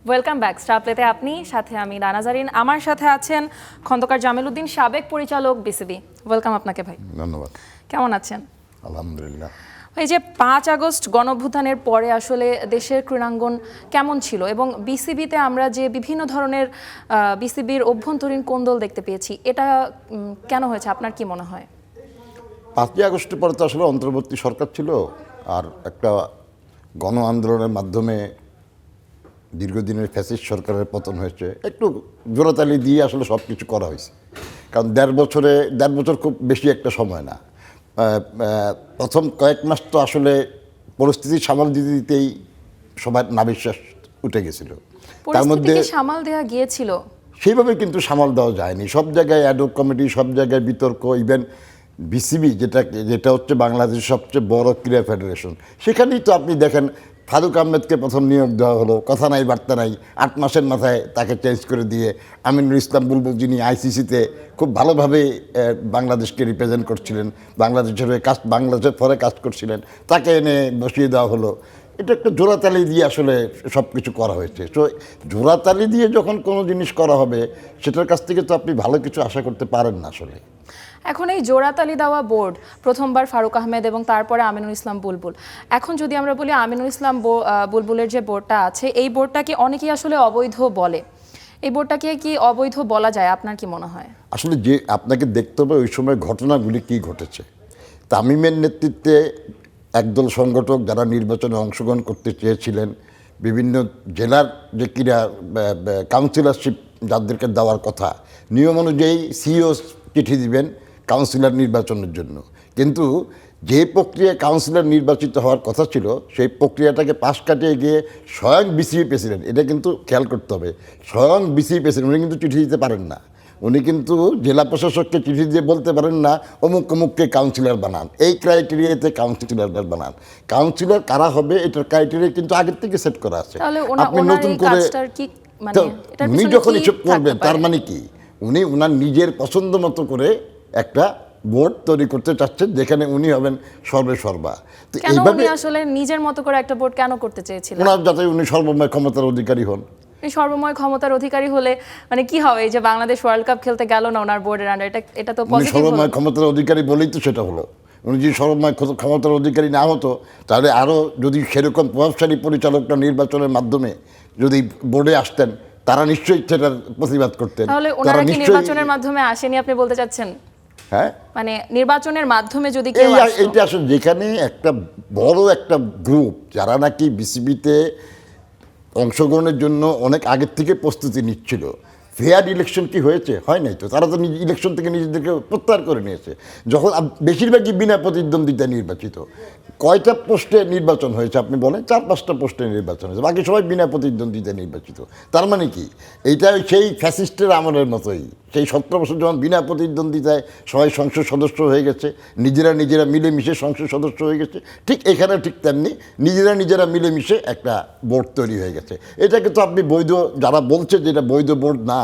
Welcome back star প্লেতে আপনি সাথে আমি নানাজারিন। আমার সাথে আছেন খন্দকার জামিল উদ্দিন, সাবেক পরিচালক বিসিবি। ওয়েলকাম আপনাকে ভাই। ধন্যবাদ। কেমন আছেন? আলহামদুলিল্লাহ। এই যে 5 আগস্ট গণঅভ্যুত্থানের পরে আসলে দেশের ক্রীড়াঙ্গন কেমন ছিল এবং বিসিবিতে আমরা যে বিভিন্ন ধরনের বিসিবির অভ্যন্তরীণ কোন্দল দেখতে পেয়েছি, এটা কেন হয়েছে আপনার কি মনে হয়? 5ই আগস্টের পরে তো আসলে অন্তর্বর্তী সরকার ছিল, আর একটা গণ আন্দোলনের মাধ্যমে দীর্ঘদিনের ফ্যাসিস্ট সরকারের পতন হয়েছে। একটু জোরাতালি দিয়ে আসলে সব কিছু করা হয়েছে, কারণ দেড় বছর খুব বেশি একটা সময় না। প্রথম কয়েক মাস তো আসলে পরিস্থিতি সামাল দিতে দিতেই সবার নাবিশ্বাস উঠে গেছিল। তার মধ্যে সামাল দেওয়া গিয়েছিল, সেইভাবে কিন্তু সামাল দেওয়া যায়নি। সব জায়গায় অ্যাডহক কমিটি, সব জায়গায় বিতর্ক। ইভেন বিসিবি যেটা হচ্ছে বাংলাদেশের সবচেয়ে বড় ক্রীড়া ফেডারেশন, সেখানেই তো আপনি দেখেন ফারুক আহমেদকে প্রথম নিয়োগ দেওয়া হলো, কথা নাই বার্তা নাই, 8 মাসের মাথায় তাকে চেঞ্জ করে দিয়ে আমিনুল ইসলাম বুলবুল, যিনি আইসিসিতে খুব ভালোভাবে বাংলাদেশকে রিপ্রেজেন্ট করছিলেন, বাংলাদেশের পরে কাজ করছিলেন, তাকে এনে বসিয়ে দেওয়া হলো। এটা একটা জোড়াতালি দিয়ে আসলে সব কিছু করা হয়েছে। তো জোড়াতালি দিয়ে যখন কোনো জিনিস করা হবে, সেটার কাছ থেকে তো আপনি ভালো কিছু আশা করতে পারেন না আসলে। এখন এই জোড়াতালি দেওয়া বোর্ড, প্রথমবার ফারুক আহমেদ এবং তারপরে আমিনুল ইসলাম বুলবুল, এখন যদি আমরা বলি আমিনুল ইসলাম বুলবুলের যে বোর্ডটা আছে, এই বোর্ডটাকে অনেকেই আসলে অবৈধ বলে। এই বোর্ডটাকে কি অবৈধ বলা যায়? আপনার কি মনে হয়? আসলে যে আপনাকে দেখতে হবে ওই সময় ঘটনাগুলি কি ঘটেছে। তামিমের নেতৃত্বে একদল সংগঠক যারা নির্বাচনে অংশগ্রহণ করতে চেয়েছিলেন, বিভিন্ন জেলার যে ক্রীড়া কাউন্সিলরশিপ যাদেরকে দেওয়ার কথা, নিয়ম অনুযায়ী সিইও চিঠি দিবেন কাউন্সিলর নির্বাচনের জন্য, কিন্তু যে প্রক্রিয়ায় কাউন্সিলর নির্বাচিত হওয়ার কথা ছিল সেই প্রক্রিয়াটাকে পাশ কাটিয়ে গিয়ে স্বয়ং বিসিবি প্রেসিডেন্ট, এটা কিন্তু খেয়াল করতে হবে, স্বয়ং বিসিবি প্রেসিডেন্ট উনি কিন্তু চিঠি দিতে পারেন না। উনি কিন্তু জেলা প্রশাসককে চিঠি দিয়ে বলতে পারেন না অমুক অমুককে কাউন্সিলর বানান, এই ক্রাইটেরিয়াতে কাউন্সিলর বানান। কাউন্সিলর কারা হবে এটার ক্রাইটেরিয়া কিন্তু আগের থেকে সেট করা আছে। আপনি নতুন করে উনি যখন এসব করবেন, তার মানে কি উনি ওনার নিজের পছন্দ মতো করে একটা বোর্ড তৈরি করতে চাচ্ছেন, যেখানে উনি হবেন সর্বেসর্বা। তো এইভাবে আসলে নিজের মতো করে একটা বোর্ড কেন করতে চেয়েছিলেন? ওনার যাতে উনি সর্বময় ক্ষমতার অধিকারী হন। এই সর্বময় ক্ষমতার অধিকারী হলে মানে কি হবে? এই যে বাংলাদেশ ওয়ার্ল্ড কাপ খেলতে গেল না ওনার বোর্ডের আন্ডার, এটা তো পজিটিভ। সর্বময় ক্ষমতার অধিকারী বলেই তো সেটা হলো। উনি যদি সর্বময় ক্ষমতার অধিকারী না হতো, তাহলে আরও যদি সেরকম প্রভাবশালী পরিচালকরা নির্বাচনের মাধ্যমে যদি বোর্ডে আসতেন, তারা নিশ্চয়ই সেটার প্রতিবাদ করতেন। তাহলে ওনারা কি নির্বাচনের মাধ্যমে আসেনি আপনি বলতে চাচ্ছেন? হ্যাঁ, মানে নির্বাচনের মাধ্যমে যদি কেউ আসতো। এইটা আসলে যেখানে একটা বড় একটা গ্রুপ যারা নাকি বিসিবিতে অংশগ্রহণের জন্য অনেক আগের থেকে প্রস্তুতি নিচ্ছিল, ফেয়ার ইলেকশন কি হয়েছে? হয় নাই তো। তারা তো ইলেকশন থেকে নিজেদেরকে প্রত্যাহার করে নিয়েছে। যখন বেশিরভাগই বিনা প্রতিদ্বন্দ্বিতায় নির্বাচিত। কয়টা পোস্টে নির্বাচন হয়েছে আপনি বলেন? 4-5টা পোস্টে নির্বাচন হয়েছে, বাকি সবাই বিনা প্রতিদ্বন্দ্বিতায় নির্বাচিত। তার মানে কি এইটা সেই ফ্যাসিস্টের আমলের মতোই, সেই 17 বছর যখন বিনা প্রতিদ্বন্দ্বিতায় সবাই সংসদ সদস্য হয়ে গেছে, নিজেরা মিলেমিশে সংসদ সদস্য হয়ে গেছে, ঠিক এখানে ঠিক তেমনি নিজেরা মিলেমিশে একটা বোর্ড তৈরি হয়ে গেছে। এটাকে তো আপনি বৈধ, যারা বলছে যে এটা বৈধ বোর্ড না,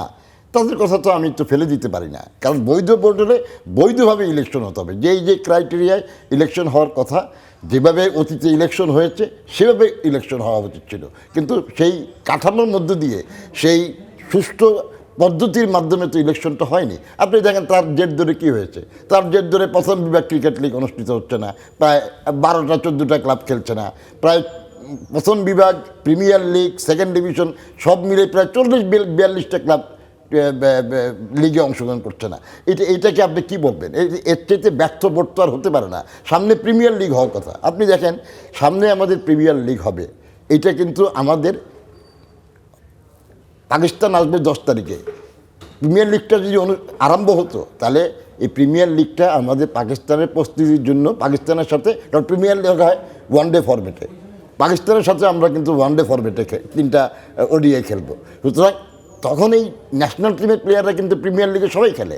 তাদের কথা তো আমি তো ফেলে দিতে পারি না। কারণ বৈধ বোর্ড হলে বৈধভাবে ইলেকশন হতে হবে। যে ক্রাইটেরিয়ায় ইলেকশন হওয়ার কথা, যেভাবে অতীতে ইলেকশন হয়েছে সেভাবে ইলেকশন হওয়া উচিত ছিল, কিন্তু সেই কাঠামোর মধ্য দিয়ে সেই সুষ্ঠু পদ্ধতির মাধ্যমে তো ইলেকশনটা হয়নি। আপনি দেখেন তার জের ধরে কী হয়েছে। তার জের ধরে প্রথম বিভাগ ক্রিকেট লিগ অনুষ্ঠিত হচ্ছে না, প্রায় 12টা-14টা ক্লাব খেলছে না, প্রায় প্রথম বিভাগ, প্রিমিয়ার লিগ, সেকেন্ড ডিভিশন সব মিলে প্রায় 40-42টা ক্লাব লিগে অংশগ্রহণ করছে না। এইটাকে আপনি কি বলবেন? এর চাইতে ব্যর্থ বোর্ড তো আর হতে পারে না। সামনে প্রিমিয়ার লিগ হওয়ার কথা। আপনি দেখেন সামনে আমাদের প্রিমিয়ার লিগ হবে, এটা কিন্তু আমাদের পাকিস্তান আসবে 10 তারিখে। প্রিমিয়ার লিগটা যদি আরম্ভ হতো, তাহলে এই প্রিমিয়ার লিগটা আমাদের পাকিস্তানের প্রস্তুতির জন্য, পাকিস্তানের সাথে প্রিমিয়ার লিগ হয় ওয়ানডে ফরম্যাটে, পাকিস্তানের সাথে আমরা কিন্তু ওয়ানডে ফরম্যাটে 3টা ওডিআই খেলবো। সুতরাং তখন এই ন্যাশনাল টিমের প্লেয়াররা কিন্তু প্রিমিয়ার লিগে সবাই খেলে,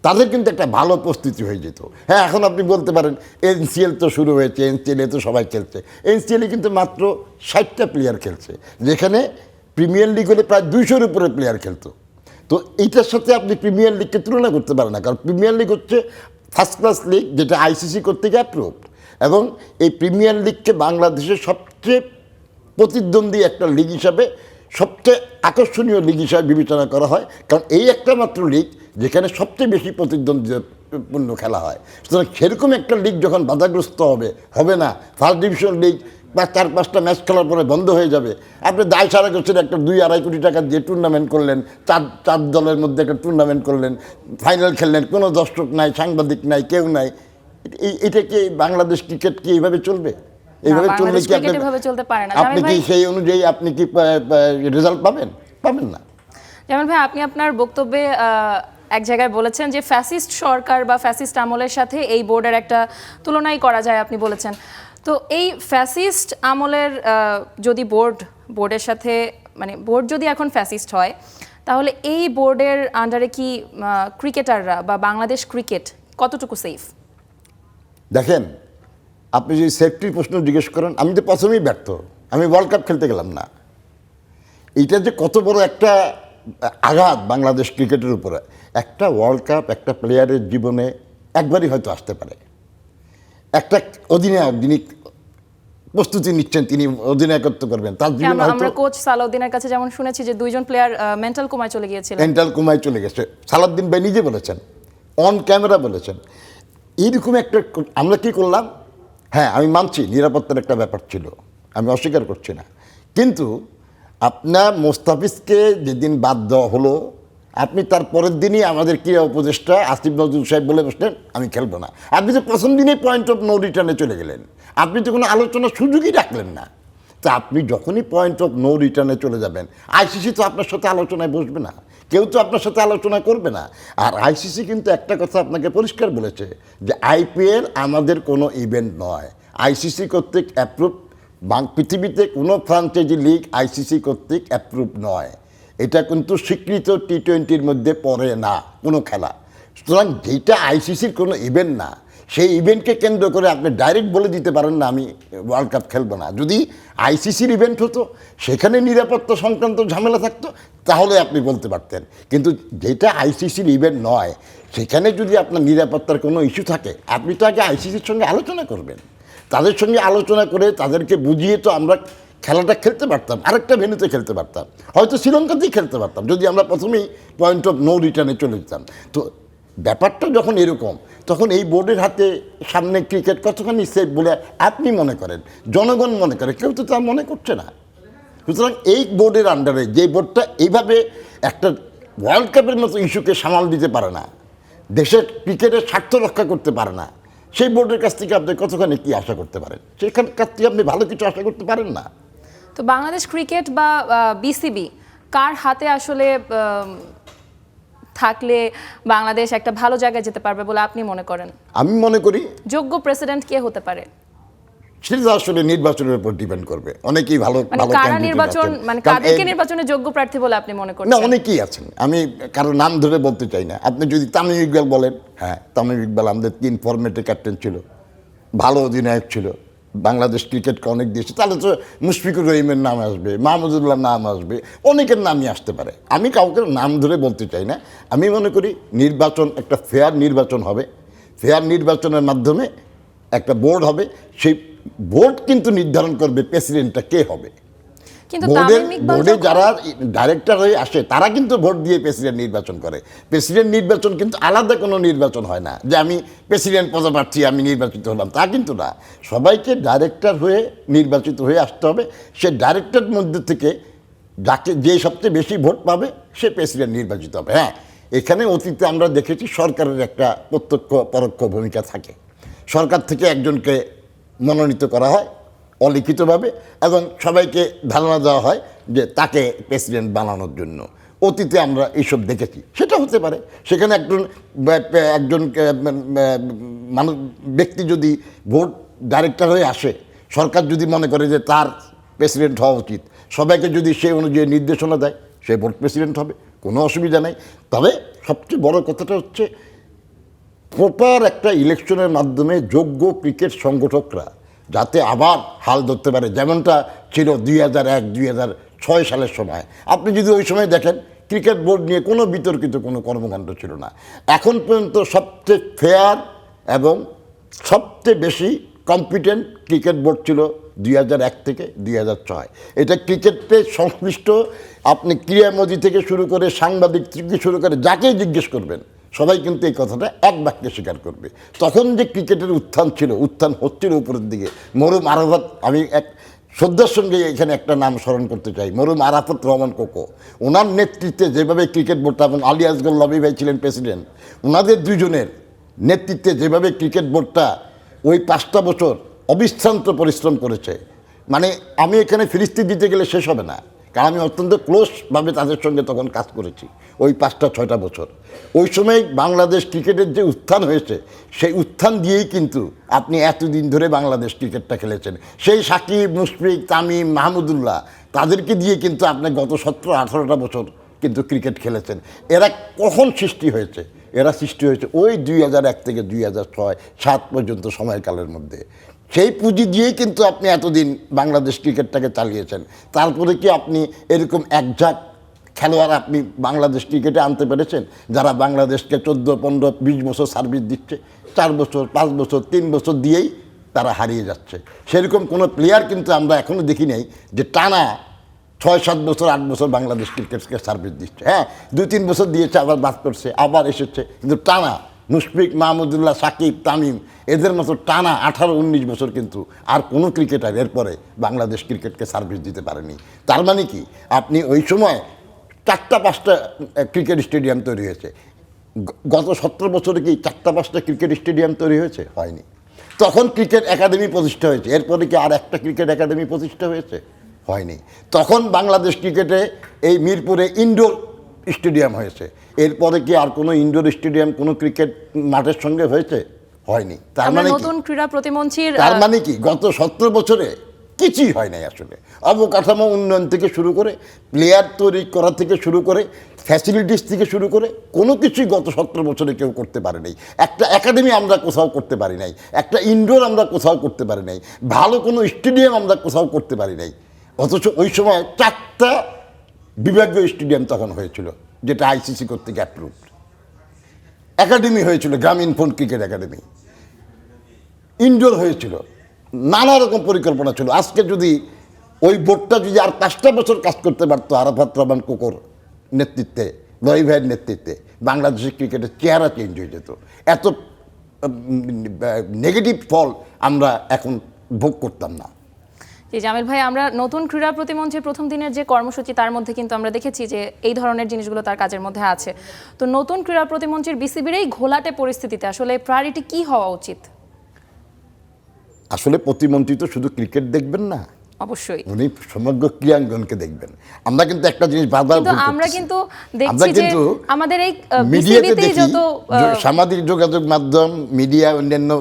তাদের কিন্তু একটা ভালো প্রস্তুতি হয়ে যেত। হ্যাঁ, এখন আপনি বলতে পারেন এনসিএল তো শুরু হয়েছে, এনসিএলে তো সবাই খেলছে। এনসিএলে কিন্তু মাত্র 60টা প্লেয়ার খেলছে, যেখানে প্রিমিয়ার লিগ হলে প্রায় 200-এর উপরে প্লেয়ার খেলতো। তো এইটার সাথে আপনি প্রিমিয়ার লিগকে তুলনা করতে পারেন না, কারণ প্রিমিয়ার লিগ হচ্ছে ফার্স্ট ক্লাস লিগ, যেটা আইসিসি কর্তৃক অ্যাপ্রুভড, এবং এই প্রিমিয়ার লিগকে বাংলাদেশের সবচেয়ে প্রতিদ্বন্দ্বী একটা লিগ হিসাবে সবচেয়ে আকর্ষণীয় লিগ হিসাবে বিবেচনা করা হয়, কারণ এই একটা মাত্র লিগ যেখানে সবচেয়ে বেশি প্রতিদ্বন্দ্বিতাপূর্ণ খেলা হয়। সুতরাং সেরকম একটা লিগ যখন বাধাগ্রস্ত হবে না, ফার্স্ট ডিভিশন লিগ বা 4-5টা ম্যাচ খেলার পরে বন্ধ হয়ে যাবে, আপনি দায় সারা করছেন একটা 2-2.5 কোটি টাকা দিয়ে টুর্নামেন্ট করলেন, চার দলের মধ্যে একটা টুর্নামেন্ট করলেন, ফাইনাল খেললেন, কোনো দর্শক নাই, সাংবাদিক নাই, কেউ নাই। এটা কি বাংলাদেশ ক্রিকেট কি এইভাবে চলবে? এইভাবে চললে কি আপনি কি সেই অনুযায়ী আপনি কি রেজাল্ট পাবেন না। যেমন ভাই, আপনি আপনার বক্তব্যে এক জায়গায় বলেছেন যে ফ্যাসিস্ট সরকার বা ফ্যাসিস্ট আমলের সাথে এই বোর্ডের একটা তুলনাই করা যায়, আপনি বলেছেন। তো এই ফ্যাসিস্ট আমলের যদি বোর্ডের সাথে, মানে বোর্ড যদি এখন ফ্যাসিস্ট হয়, তাহলে এই বোর্ডের আন্ডারে কি ক্রিকেটাররা বা বাংলাদেশ ক্রিকেট কতটুকু সেফ? দেখেন, আপনি যদি সেফটির প্রশ্ন জিজ্ঞেস করেন, আমি তো প্রথমেই ব্যর্থ, আমি ওয়ার্ল্ড কাপ খেলতে গেলাম না। এইটা যে কত বড় একটা আঘাত বাংলাদেশ ক্রিকেটের উপরে। একটা ওয়ার্ল্ড কাপ একটা প্লেয়ারের জীবনে একবারই হয়তো আসতে পারে। একটা অধিনায়ক, যিনি প্রস্তুতি নিচ্ছেন, তিনি অধিনায়কত্ব করবেন, তার জীবনে আমরা কোচ সালাউদ্দিনের কাছে যেমন শুনেছি যে 2জন প্লেয়ার মেন্টাল কোমায় চলে গেছে। সালাউদ্দিন ভাই নিজে বলেছেন, অন ক্যামেরা বলেছেন। এইরকম একটা আমরা কি করলাম? হ্যাঁ, আমি মানছি নিরাপত্তার একটা ব্যাপার ছিল, আমি অস্বীকার করছি না, কিন্তু আপনার মোস্তাফিজকে যেদিন বাদ দেওয়া হলো, আপনি তার পরের দিনই আমাদের ক্রীড়া উপদেষ্টা আসিফ নজরুল সাহেব বলে বসলেন আমি খেলবো না। আপনি তো প্রথম দিনেই পয়েন্ট অফ নো রিটার্নে চলে গেলেন, আপনি তো কোনো আলোচনার সুযোগই রাখলেন না। তা আপনি যখনই পয়েন্ট অফ নো রিটার্নে চলে যাবেন, আইসিসি তো আপনার সাথে আলোচনায় বসবে না, কেউ তো আপনার সাথে আলোচনা করবে না। আর আইসিসি কিন্তু একটা কথা আপনাকে পরিষ্কার বলেছে যে আইপিএল আমাদের কোনো ইভেন্ট নয়, আইসিসি কর্তৃক অ্যাপ্রুভ। পৃথিবীতে কোনো ফ্রাঞ্চাইজি লিগ আইসিসি কর্তৃক অ্যাপ্রুভ নয়, এটা কিন্তু স্বীকৃত টি-20-র মধ্যে পড়ে না কোনো খেলা। সুতরাং যেটা আইসিসির কোনো ইভেন্ট না, সেই ইভেন্টকে কেন্দ্র করে আপনি ডাইরেক্ট বলে দিতে পারেন না আমি ওয়ার্ল্ড কাপ খেলবো না। যদি আইসিসির ইভেন্ট হতো, সেখানে নিরাপত্তা সংক্রান্ত ঝামেলা থাকতো, তাহলে আপনি বলতে পারতেন। কিন্তু যেটা আইসিসির ইভেন্ট নয়, সেখানে যদি আপনার নিরাপত্তার কোনো ইস্যু থাকে, আপনি তো আগে আইসিসির সঙ্গে আলোচনা করবেন। তাদের সঙ্গে আলোচনা করে তাদেরকে বুঝিয়ে তো আমরা খেলাটা খেলতে পারতাম, আরেকটা ভেন্যুতে খেলতে পারতাম, হয়তো শ্রীলঙ্কাতেই খেলতে পারতাম, যদি আমরা প্রথমেই পয়েন্ট অফ নো রিটার্নে চলে যেতাম। তো ব্যাপারটা যখন এরকম, তখন এই বোর্ডের হাতে সামনে ক্রিকেট কতখানি সেফ বলে আপনি মনে করেন, জনগণ মনে করে, কেউ তো তা মনে করছে না। সুতরাং এই বোর্ডের আন্ডারে যে বোর্ডটা এইভাবে একটা ওয়ার্ল্ড কাপের মতো ইস্যুকে সামাল দিতে পারে না, দেশের ক্রিকেটের স্বার্থ রক্ষা করতে পারে না, সেই বোর্ডের কাছ থেকে আপনি কতখানি কী আশা করতে পারেন? সেখান কাছ থেকে আপনি ভালো কিছু আশা করতে পারেন না। তো বাংলাদেশ ক্রিকেট বা বিসিবি কার হাতে আসলে থাকলে বাংলাদেশ একটা ভালো জায়গায় যেতে পারবে বলে আপনি মনে করেন? আমি মনে করি যোগ্য প্রেসিডেন্ট কে হতে পারে সেটা আসলে নির্বাচনের উপর ডিপেন্ড করবে। অনেকেই ভালো ভালো কাদেরকে নির্বাচনে যোগ্য প্রার্থী বলে আপনি মনে করেন? না, অনেকেই আছেন, আমি কারো নাম ধরে বলতে চাই না। আপনি যদি তামিম ইকবাল বলেন, হ্যাঁ, তামিম ইকবাল আমাদের 3 ফরম্যাটে ক্যাপ্টেন ছিল, ভালো অধিনায়ক ছিল, বাংলাদেশ ক্রিকেটকে অনেক দিয়েছে। তাহলে তো মুশফিকুর রহিমের নাম আসবে, মাহমুদুল্লাহর নাম আসবে, অনেকের নামই আসতে পারে। আমি কাউকে নাম ধরে বলতে চাই না। আমি মনে করি নির্বাচন একটা ফেয়ার নির্বাচন হবে, ফেয়ার নির্বাচনের মাধ্যমে একটা বোর্ড হবে, সেই বোর্ড কিন্তু নির্ধারণ করবে প্রেসিডেন্টটা কে হবে। বোর্ডে যারা ডাইরেক্টর হয়ে আসে তারা কিন্তু ভোট দিয়ে প্রেসিডেন্ট নির্বাচন করে। প্রেসিডেন্ট নির্বাচন কিন্তু আলাদা কোনো নির্বাচন হয় না যে আমি প্রেসিডেন্ট পদপ্রার্থী, আমি নির্বাচিত হলাম, তা কিন্তু না। সবাইকে ডাইরেক্টর হয়ে নির্বাচিত হয়ে আসতে হবে। সে ডাইরেক্টর মধ্যে থেকে যাকে যে সবচেয়ে বেশি ভোট পাবে সে প্রেসিডেন্ট নির্বাচিত হবে। হ্যাঁ, এখানে অতীতে আমরা দেখেছি সরকারের একটা প্রত্যক্ষ পরোক্ষ ভূমিকা থাকে। সরকার থেকে একজনকে মনোনীত করা হয় অলিখিতভাবে, এবং সবাইকে ধারণা দেওয়া হয় যে তাকে প্রেসিডেন্ট বানানোর জন্য। অতীতে আমরা এইসব দেখেছি, সেটা হতে পারে। সেখানে একজন মানুষ ব্যক্তি যদি ভোট ডাইরেক্টর হয়ে আসে, সরকার যদি মনে করে যে তার প্রেসিডেন্ট হওয়া উচিত, সবাইকে যদি সে অনুযায়ী নির্দেশনা দেয়, সে ভোট প্রেসিডেন্ট হবে, কোনো অসুবিধা নেই। তবে সবচেয়ে বড় কথাটা হচ্ছে প্রপার একটা ইলেকশনের মাধ্যমে যোগ্য ক্রিকেট সংগঠকরা যাতে আবার হাল ধরতে পারে, যেমনটা ছিল 2001-2006 সালের সময়। আপনি যদি ওই সময় দেখেন, ক্রিকেট বোর্ড নিয়ে কোনো বিতর্কিত কোনো কর্মকাণ্ড ছিল না। এখন পর্যন্ত সবচেয়ে ফেয়ার এবং সবচেয়ে বেশি কম্পিটেন্ট ক্রিকেট বোর্ড ছিল 2001 থেকে 2006। এটা ক্রিকেটে সংশ্লিষ্ট আপনি ক্রীড়ামোদী থেকে শুরু করে সাংবাদিক থেকে শুরু করে যাকেই জিজ্ঞেস করবেন সবাই কিন্তু এই কথাটা এক বাক্যে স্বীকার করবে। তখন যে ক্রিকেটের উত্থান ছিল, উত্থান হচ্ছিল উপরের দিকে। মরুম আরাফাত, আমি এক শ্রদ্ধার সঙ্গে এখানে একটা নাম স্মরণ করতে চাই, মরুম আরাফাত রহমান কোকো। ওনার নেতৃত্বে যেভাবে ক্রিকেট বোর্ডটা, এবং আলী আসগর লবি ভাই ছিলেন প্রেসিডেন্ট, ওনাদের দুজনের নেতৃত্বে যেভাবে ক্রিকেট বোর্ডটা ওই 5টা বছর অবিশ্রান্ত পরিশ্রম করেছে, মানে আমি এখানে ফিরিস্তি দিতে গেলে শেষ হবে না, কারণ আমি অত্যন্ত ক্লোজভাবে তাদের সঙ্গে তখন কাজ করেছি ওই 5-6টা বছর। ওই সময় বাংলাদেশ ক্রিকেটের যে উত্থান হয়েছে, সেই উত্থান দিয়েই কিন্তু আপনি এতদিন ধরে বাংলাদেশ ক্রিকেটটা খেলেছেন। সেই সাকিব, মুশফিক, তামিম, মাহমুদুল্লাহ, তাদেরকে দিয়ে কিন্তু আপনি গত 17-18টা বছর কিন্তু ক্রিকেট খেলেছেন। এরা কখন সৃষ্টি হয়েছে? এরা সৃষ্টি হয়েছে ওই 2001 থেকে 2006-07 পর্যন্ত সময়কালের মধ্যে। সেই পুঁজি দিয়েই কিন্তু আপনি এতদিন বাংলাদেশ ক্রিকেটটাকে চালিয়েছেন। তারপরে কি আপনি এরকম একঝাঁক খেলোয়াড় আপনি বাংলাদেশ ক্রিকেটে আনতে পেরেছেন, যারা বাংলাদেশকে 14, 15, 20 বছর সার্ভিস দিচ্ছে? 4 বছর, 5 বছর, 3 বছর দিয়েই তারা হারিয়ে যাচ্ছে। সেরকম কোনো প্লেয়ার কিন্তু আমরা এখনও দেখি নাই যে টানা 6-7 বছর, 8 বছর বাংলাদেশ ক্রিকেটকে সার্ভিস দিচ্ছে। হ্যাঁ, 2-3 বছর দিয়েছে, আবার বাদ করছে, আবার এসেছে, কিন্তু টানা মুশফিক, মাহমুদুল্লাহ, সাকিব, তামিম এদের মতো টানা 18-19 বছর কিন্তু আর কোনো ক্রিকেটার এরপরে বাংলাদেশ ক্রিকেটকে সার্ভিস দিতে পারেনি। তার মানে কি, আপনি ওই সময় 4টা-5টা ক্রিকেট স্টেডিয়াম তৈরি হয়েছে। গত 17 বছরে কি 4টা-5টা ক্রিকেট স্টেডিয়াম তৈরি হয়েছে? হয়নি। তখন ক্রিকেট একাডেমি প্রতিষ্ঠা হয়েছে, এরপরে কি আর একটা ক্রিকেট একাডেমি প্রতিষ্ঠা হয়েছে? হয়নি। তখন বাংলাদেশ ক্রিকেটে এই মিরপুরে ইনডোর স্টেডিয়াম হয়েছে, এরপরে কি আর কোনো ইনডোর স্টেডিয়াম কোনো ক্রিকেট মাঠের সঙ্গে হয়েছে? হয়নি। তার মানে নতুন ক্রীড়া প্রতিমন্ত্রীর তার মানে কি গত 17 বছরে কিছুই হয় নাই আসলে। অবকাঠামো উন্নয়ন থেকে শুরু করে, প্লেয়ার তৈরি করা থেকে শুরু করে, ফ্যাসিলিটিস থেকে শুরু করে কোনো কিছুই গত 17 বছরে কেউ করতে পারে নাই। একটা একাডেমি আমরা কোথাও করতে পারি নাই, একটা ইনডোর আমরা কোথাও করতে পারি নাই, ভালো কোনো স্টেডিয়াম আমরা কোথাও করতে পারি নাই। অথচ ওই সময় 4টা বিভাগীয় স্টেডিয়াম তখন হয়েছিল, যেটা আইসিসি কর্তৃক অ্যাপ্রুভড। একাডেমি হয়েছিল, গ্রামীণ ফোন ক্রিকেট একাডেমি, ইনডোর হয়েছিল, নানা রকম পরিকল্পনা ছিল। আজকে যদি ওই বোর্ডটা যদি আর 5টা বছর কাজ করতে পারতো আরাফাত রহমান কোকোর নেতৃত্বে, লরি ভাইয়ের নেতৃত্বে, বাংলাদেশের ক্রিকেটের চেহারা চেঞ্জ হয়ে যেত। এত নেগেটিভ ফল আমরা এখন ভোগ করতাম না। জি জামিল ভাই, আমরা নতুন ক্রীড়া প্রতিমন্ত্রীর প্রথম দিনের যে কর্মসূচি, তার মধ্যে কিন্তু আমরা দেখেছি যে এই ধরনের জিনিসগুলো তার কাজের মধ্যে আছে। তো নতুন ক্রীড়া প্রতিমন্ত্রীর বিসিবির এই ঘোলাটে পরিস্থিতিতে আসলে প্রায়োরিটি কি হওয়া উচিত? আসলে প্রতিমন্ত্রী তো শুধু ক্রিকেট দেখবেন না, অবশ্যই উনি সমগ্র ক্রীড়াঙ্গনকে দেখবেন। আমরা কিন্তু একটা জিনিস বারবার কিন্তু ভুল আমরা করতেছি। কিন্তু আমরা দেখছি যে কিন্তু আমাদের এই মিডিয়াতে বিসিবিতেই দেখি, যত সামাজিক যোগাযোগ মাধ্যম, মিডিয়া, অন্যান্য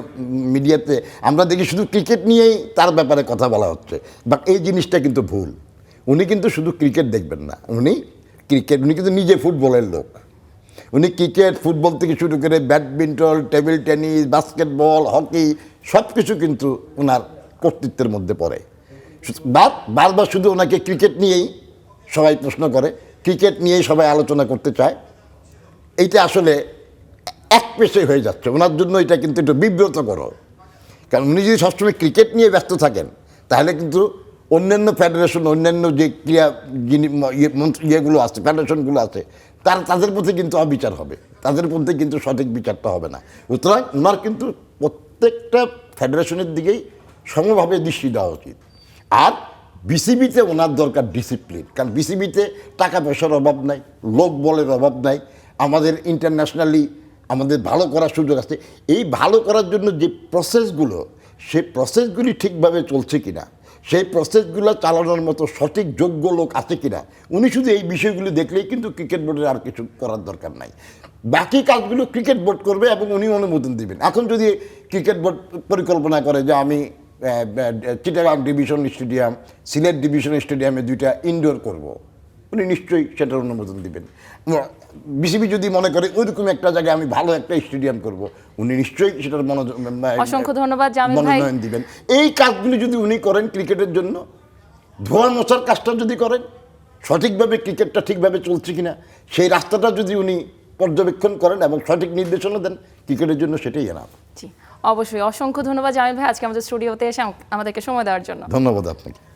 মিডিয়াতে আমরা দেখি শুধু ক্রিকেট নিয়েই তার ব্যাপারে কথা বলা হচ্ছে, বাট এই জিনিসটা কিন্তু ভুল। উনি কিন্তু শুধু ক্রিকেট দেখবেন না, উনি কিন্তু নিজে ফুটবলের লোক। উনি ক্রিকেট, ফুটবল থেকে শুরু করে badminton, table tennis, basketball, hockey সব কিছু কিন্তু ওনার কর্তৃত্বের মধ্যে পড়ে। বারবার শুধু ওনাকে ক্রিকেট নিয়েই সবাই প্রশ্ন করে, ক্রিকেট নিয়েই সবাই আলোচনা করতে চায়। এইটা আসলে এক পেশে হয়ে যাচ্ছে ওনার জন্য। এটা কিন্তু একটু বিব্রতকর, কারণ উনি যদি সবসময় ক্রিকেট নিয়ে ব্যস্ত থাকেন, তাহলে কিন্তু অন্যান্য ফেডারেশন, অন্যান্য যে ক্রীড়া ইয়েগুলো আছে, ফেডারেশনগুলো আছে, তাদের প্রতি কিন্তু অবিচার হবে, তাদের মধ্যে কিন্তু সঠিক বিচারটা হবে না। সুতরাং ওনার কিন্তু প্রত্যেকটা ফেডারেশনের দিকেই সমভাবে দৃষ্টি দেওয়া উচিত। আর বিসিবিতে ওনার দরকার ডিসিপ্লিন, কারণ বিসিবিতে টাকা পয়সার অভাব নাই, লোক বলের অভাব নাই। আমাদের ইন্টারন্যাশনালি আমাদের ভালো করার সুযোগ আছে। এই ভালো করার জন্য যে প্রসেসগুলো, সেই প্রসেসগুলি ঠিকভাবে চলছে কিনা, সেই প্রসেসগুলো চালানোর মতো সঠিক যোগ্য লোক আছে কিনা, উনি শুধু এই বিষয়গুলি দেখলেই কিন্তু ক্রিকেট বোর্ডের আর কিছু করার দরকার নাই। বাকি কাজগুলো ক্রিকেট বোর্ড করবে এবং উনি অনুমোদন দিবেন। এখন যদি ক্রিকেট বোর্ড পরিকল্পনা করে যে আমি Chittagong division stadium, Sylhet division স্টেডিয়ামে 2টা ইনডোর করব, উনি নিশ্চয়ই সেটার অনুমোদন দিবেন। বিসিবি যদি মনে করে ওইরকম একটা জায়গায় আমি ভালো একটা স্টেডিয়াম করব, উনি নিশ্চয়ই সেটার অসংখ্য ধন্যবাদ জামিল ভাই। মনোনয়ন দিবেন। এই কাজগুলি যদি উনি করেন ক্রিকেটের জন্য, ধোয়া মোছার কাজটা যদি করেন, সঠিকভাবে ক্রিকেটটা ঠিকভাবে চলছে কিনা সেই রাস্তাটা যদি উনি পর্যবেক্ষণ করেন এবং সঠিক নির্দেশনা দেন, ক্রিকেটের জন্য সেটাই এনাফ। জি অবশ্যই, অসংখ্য ধন্যবাদ জামিল ভাই আজকে আমাদের স্টুডিওতে এসে আমাদেরকে সময় দেওয়ার জন্য। ধন্যবাদ আপনাকে।